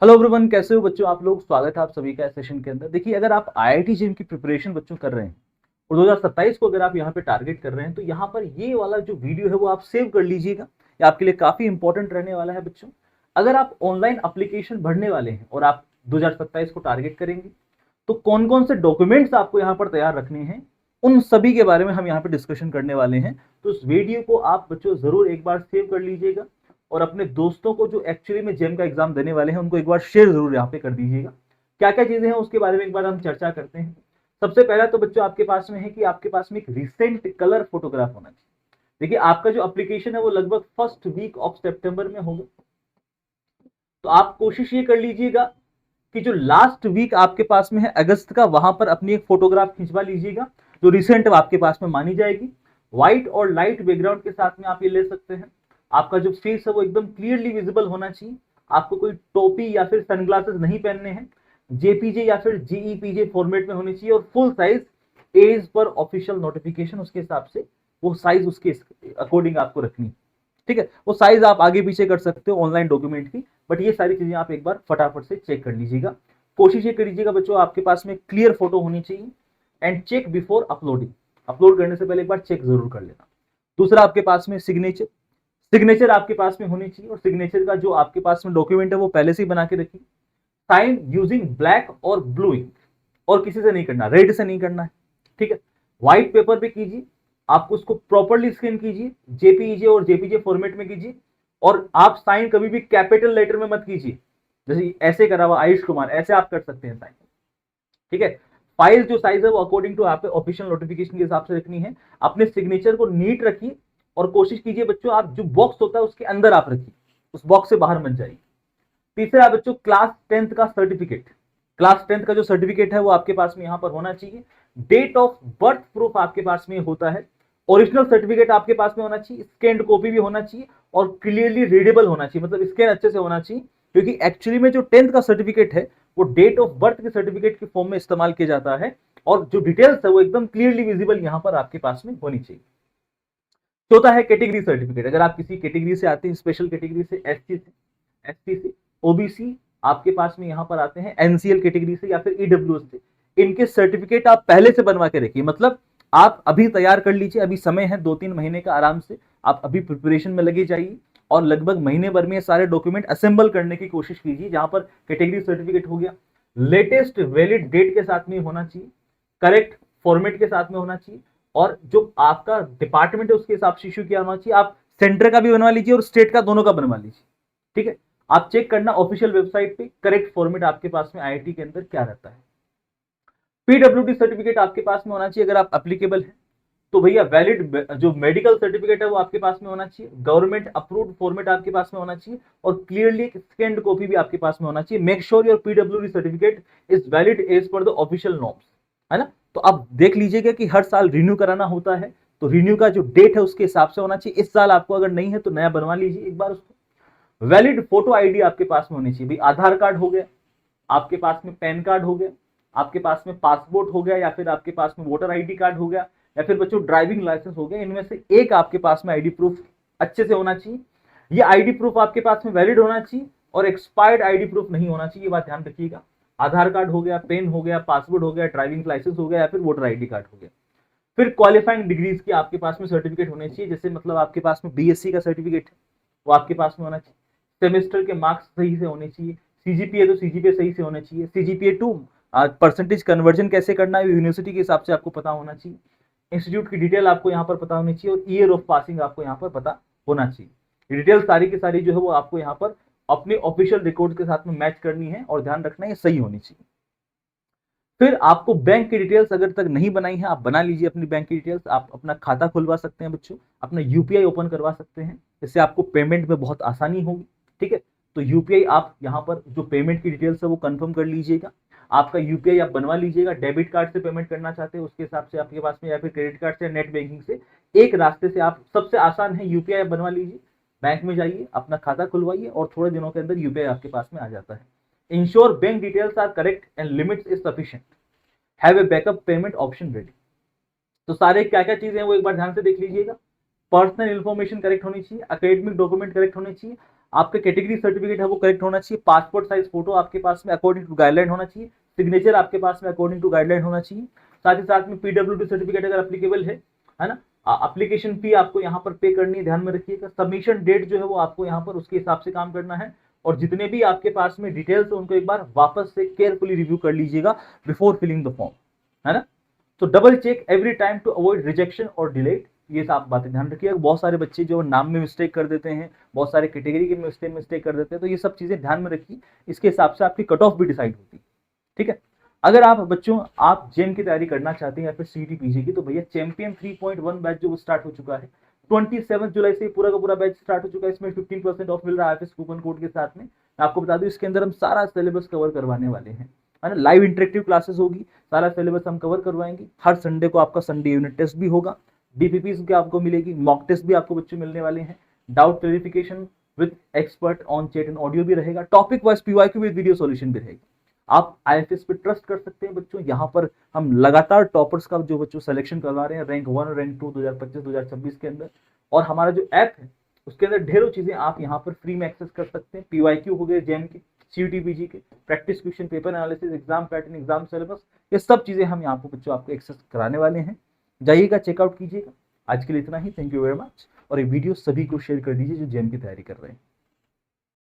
Hello everyone, कैसे हो बच्चों आप लोग। स्वागत है आप सभी का इस सेशन के अंदर। देखिए, अगर आप आईआईटी जेईई की प्रिपरेशन बच्चों कर रहे हैं और 2027 को अगर आप यहाँ पे टारगेट कर रहे हैं तो यहाँ पर ये वाला जो वीडियो है वो आप सेव कर लीजिएगा। ये आपके लिए काफी इंपॉर्टेंट रहने वाला है बच्चों। अगर आप ऑनलाइन एप्लीकेशन भरने वाले हैं और आप 2027 को टारगेट करेंगे तो कौन कौन से डॉक्यूमेंट्स आपको यहाँ पर तैयार रखने हैं, उन सभी के बारे में हम यहाँ पे डिस्कशन करने वाले हैं। तो इस वीडियो को आप बच्चों जरूर एक बार सेव कर लीजिएगा और अपने दोस्तों को जो एक्चुअली में जेम का एग्जाम देने वाले हैं उनको एक बार शेयर जरूर यहाँ पे कर दीजिएगा। क्या क्या चीजें हैं उसके बारे में एक बार हम चर्चा करते हैं। सबसे पहला तो बच्चों आपके पास में है कि आपके पास में एक रिसेंट कलर फोटोग्राफ होना चाहिए। देखिए, आपका जो एप्लीकेशन है वो लगभग फर्स्ट वीक ऑफ सितंबर में होगा, तो आप कोशिश ये कर लीजिएगा कि जो लास्ट वीक आपके पास में है अगस्त का, वहां पर अपनी एक फोटोग्राफ खिंचवा लीजिएगा जो रिसेंट आपके पास में मानी जाएगी। व्हाइट और लाइट बैकग्राउंड के साथ में आप ये ले सकते हैं। आपका जो फेस है वो एकदम क्लियरली विजिबल होना चाहिए। आपको कोई टोपी या फिर सनग्लासेस नहीं पहनने हैं। जेपीजे या फिर जीईपीजे फॉर्मेट में होनी चाहिए और full size as per official notification उसके हिसाब से वो साइज उसके अकॉर्डिंग आपको रखनी है। ठीक है, वो साइज आप आगे पीछे कर सकते हो ऑनलाइन डॉक्यूमेंट की, बट ये सारी चीजें आप एक बार फटाफट से चेक कर लीजिएगा। कोशिश ये करिएगा बच्चों आपके पास में क्लियर फोटो होनी चाहिए and check before uploading. Upload करने से पहले एक बार चेक जरूर कर लेना। दूसरा, आपके पास में सिग्नेचर सिग्नेचर आपके पास में होनी चाहिए और सिग्नेचर का जो आपके पास में डॉक्यूमेंट है वो पहले से ही बना के रखिए। साइन यूजिंग ब्लैक और ब्लू इंक, और किसी से नहीं करना, रेड से नहीं करना है। ठीक है, व्हाइट पेपर पे कीजिए। आप उसको प्रॉपरली स्कैन कीजिए, जेपीईजे और जेपीजे फॉर्मेट में कीजिए। और आप साइन कभी भी कैपिटल लेटर में मत कीजिए, जैसे ऐसे करा हुआ आयुष कुमार, ऐसे आप कर सकते हैं साइन। ठीक है, फाइल जो साइज है वो अकॉर्डिंग टू आपके ऑफिशियल नोटिफिकेशन के हिसाब से रखनी है। अपने सिग्नेचर को नीट रखिए और कोशिश कीजिए बच्चों आप जो बॉक्स होता है उसके अंदर आप रखिए, उस बॉक्स से बाहर मत जाइए। तीसरा बच्चों, क्लास 10th का सर्टिफिकेट। क्लास 10th का जो सर्टिफिकेट है वो आपके पास में यहां पर होना चाहिए। डेट ऑफ बर्थ प्रूफ आपके पास में होता है। ओरिजिनल सर्टिफिकेट आपके पास में होना चाहिए, स्कैन्ड कॉपी भी होना चाहिए और क्लियरली रीडेबल होना चाहिए, मतलब स्कैन अच्छे से होना चाहिए। क्योंकि एक्चुअली में जो 10th का सर्टिफिकेट है वो डेट ऑफ बर्थ के सर्टिफिकेट के फॉर्म में इस्तेमाल किया जाता है और जो डिटेल्स है वो एकदम क्लियरली विजिबल यहां पर आपके पास में होनी चाहिए। चौथा है कैटेगरी सर्टिफिकेट। अगर आप किसी कैटेगरी से आते हैं, स्पेशल कैटेगरी से, एससी से, एसटी से, ओबीसी, आपके पास में यहां पर आते हैं एनसीएल कैटेगरी से या फिर ईडब्ल्यू से, इनके सर्टिफिकेट आप पहले से बनवा के रखिए। मतलब आप अभी तैयार कर लीजिए, अभी समय है 2-3 महीने का आराम से। आप अभी प्रिपरेशन में लगे जाइए और लगभग महीने भर में सारे डॉक्यूमेंट असेंबल करने की कोशिश कीजिए। जहां पर कैटेगरी सर्टिफिकेट हो गया, लेटेस्ट वैलिड डेट के साथ में होना चाहिए, करेक्ट फॉर्मेट के साथ में होना चाहिए और जो आपका डिपार्टमेंट है उसके हिसाब से इश्यू किया होना चाहिए। आप सेंटर का भी बनवा लीजिए और स्टेट का, दोनों का बनवा लीजिए। ठीक है, आप चेक करना ऑफिशियल वेबसाइट पे करेक्ट फॉर्मेट आपके पास में आईआईटी के अंदर क्या रहता है। पीडब्ल्यूडी सर्टिफिकेट आपके पास में होना चाहिए अगर आप एप्लीकेबल है तो भैया। वैलिड जो मेडिकल सर्टिफिकेट है वो आपके पास में होना चाहिए। गवर्नमेंट अप्रूव्ड फॉर्मेट आपके पास में होना चाहिए और क्लियरली एक स्कैन्ड कॉपी भी आपके पास में होना चाहिए। Make sure your PWD certificate is valid as per the official norms, है ना। तो आप देख लीजिएगा कि हर साल रिन्यू कराना होता है, तो रिन्यू का जो डेट है उसके हिसाब से होना चाहिए। इस साल आपको अगर नहीं है तो नया बनवा लीजिए एक बार उसको। वैलिड फोटो आईडी आपके पास में होनी चाहिए भाई। आधार कार्ड हो गया, आपके पास में पैन कार्ड हो गया, आपके पास में पासपोर्ट हो गया या फिर आपके पास में वोटर आईडी कार्ड हो गया या फिर बच्चों ड्राइविंग लाइसेंस हो गया। इनमें से एक आपके पास में आईडी प्रूफ अच्छे से होना चाहिए। ये आईडी प्रूफ आपके पास में वैलिड होना चाहिए और एक्सपायर्ड आईडी प्रूफ नहीं होना चाहिए, ये बात ध्यान रखिएगा। आधार कार्ड हो गया, पेन हो गया, पासपोर्ट हो गया, ड्राइविंग लाइसेंस हो गया या फिर वोटर आईडी कार्ड हो गया। फिर क्वालिफाइंग डिग्रीज की आपके पास में सर्टिफिकेट होने चाहिए, जैसे मतलब आपके पास में बीएससी का सर्टिफिकेट है वो आपके पास में होना चाहिए। सेमेस्टर के मार्क्स सही से होने चाहिए। सीजीपीए तो सीजीपीए सही से होने चाहिए। सीजीपीए टू परसेंटेज कन्वर्जन कैसे करना है यूनिवर्सिटी के हिसाब से आपको पता होना चाहिए। इंस्टीट्यूट की डिटेल आपको यहाँ पर पता होनी चाहिए और ईयर ऑफ पासिंग आपको यहाँ पर पता होना चाहिए। डिटेल सारी की सारी जो है वो आपको यहाँ पर अपने ऑफिशियल रिकॉर्ड के साथ में मैच करनी है और ध्यान रखना है सही होनी चाहिए। फिर आपको बैंक की डिटेल्स अगर तक नहीं बनाई है आप बना लीजिए अपनी बैंक की डिटेल्स। आप अपना खाता खुलवा सकते हैं बच्चों, अपना यूपीआई ओपन करवा सकते हैं, इससे आपको पेमेंट में बहुत आसानी होगी। ठीक है, तो यूपीआई आप यहाँ पर जो पेमेंट की डिटेल्स है वो कंफर्म कर लीजिएगा। आपका यूपीआई आप बनवा लीजिएगा। डेबिट कार्ड से पेमेंट करना चाहते हैं उसके हिसाब से आपके पास में, या फिर क्रेडिट कार्ड से, नेट बैंकिंग से, एक रास्ते से आप, सबसे आसान है यूपीआई आप बनवा लीजिए। बैंक में जाइए, अपना खाता खुलवाइए और थोड़े दिनों के अंदर यूपीआई आपके पास में आ जाता है। Ensure bank details are correct and limits is sufficient. Have a backup payment option ready. तो सारे क्या क्या चीजें हैं वो एक बार ध्यान से देख लीजिएगा। पर्सनल इंफॉर्मेशन करेक्ट होनी चाहिए, एकेडमिक डॉक्यूमेंट करेक्ट होने चाहिए, आपका कैटेगरी सर्टिफिकेट है वो करेक्ट होना चाहिए, पासपोर्ट साइज फोटो आपके पास में अकॉर्डिंग टू गाइडलाइन होना चाहिए, सिग्नेचर आपके पास में अकॉर्डिंग टू गाइडलाइन होना चाहिए, साथ ही साथ में पीडब्ल्यूडी सर्टिफिकेट अगर एप्लीकेबल है ना। एप्लीकेशन फी आपको यहाँ पर पे करनी है, ध्यान में रखिएगा। सबमिशन डेट जो है वो आपको यहाँ पर उसके हिसाब से काम करना है, और जितने भी आपके पास में डिटेल्स है उनको एक बार वापस से केयरफुली रिव्यू कर लीजिएगा बिफोर फिलिंग द फॉर्म, है ना। तो double check every time to avoid rejection और डिले, ये सब बातें ध्यान रखिएगा। बहुत सारे बच्चे जो नाम में मिस्टेक कर देते हैं, बहुत सारे कैटेगरी के मिस्टेक कर देते हैं, तो ये सब चीजें ध्यान में रखिए, इसके हिसाब से आपकी कट ऑफ भी डिसाइड होती है, ठीक है। अगर आप बच्चों आप जेम की तैयारी करना चाहते हैं या फिर सीटी पीजी की, तो भैया चैंपियन 3.1 बैच जो स्टार्ट हो चुका है, 27 जुलाई से पूरा का पूरा बैच स्टार्ट हो चुका है। इसमें 15% ऑफ मिल रहा है कूपन कोड के साथ में। मैं आपको बता दूं इसके अंदर हम सारा सिलेबस कवर करवाने वाले हैं, है ना। लाइव इंटरेक्टिव क्लासेस होगी, सारा सिलेबस हम कवर करवाएंगे। हर संडे को आपका संडे यूनिट टेस्ट भी होगा, डीपीपी की आपको मिलेगी, मॉक टेस्ट भी आपको बच्चों मिलने वाले हैं, doubt clarification with expert on chat and audio भी रहेगा, topic wise PYQ with video solution भी रहेगा। आप आईएफएस पे ट्रस्ट कर सकते हैं बच्चों। यहाँ पर हम लगातार टॉपर्स का जो बच्चों सिलेक्शन करवा रहे हैं, रैंक 1 रैंक 2 2025-2026 के अंदर। और हमारा जो ऐप है उसके अंदर ढेरों चीजें आप यहाँ पर फ्री में एक्सेस कर सकते हैं। पीवाईक्यू हो गए जेम के, सीयूटी पीजी के, practice question, paper analysis, exam pattern, exam syllabus, ये सब चीजें हम यहाँ पर बच्चों आपको एक्सेस कराने वाले हैं। जाइएगा, चेकआउट कीजिएगा। आज के लिए इतना ही, थैंक यू वेरी मच। और ये वीडियो सभी को शेयर कर दीजिए जो जेम की तैयारी कर रहे हैं।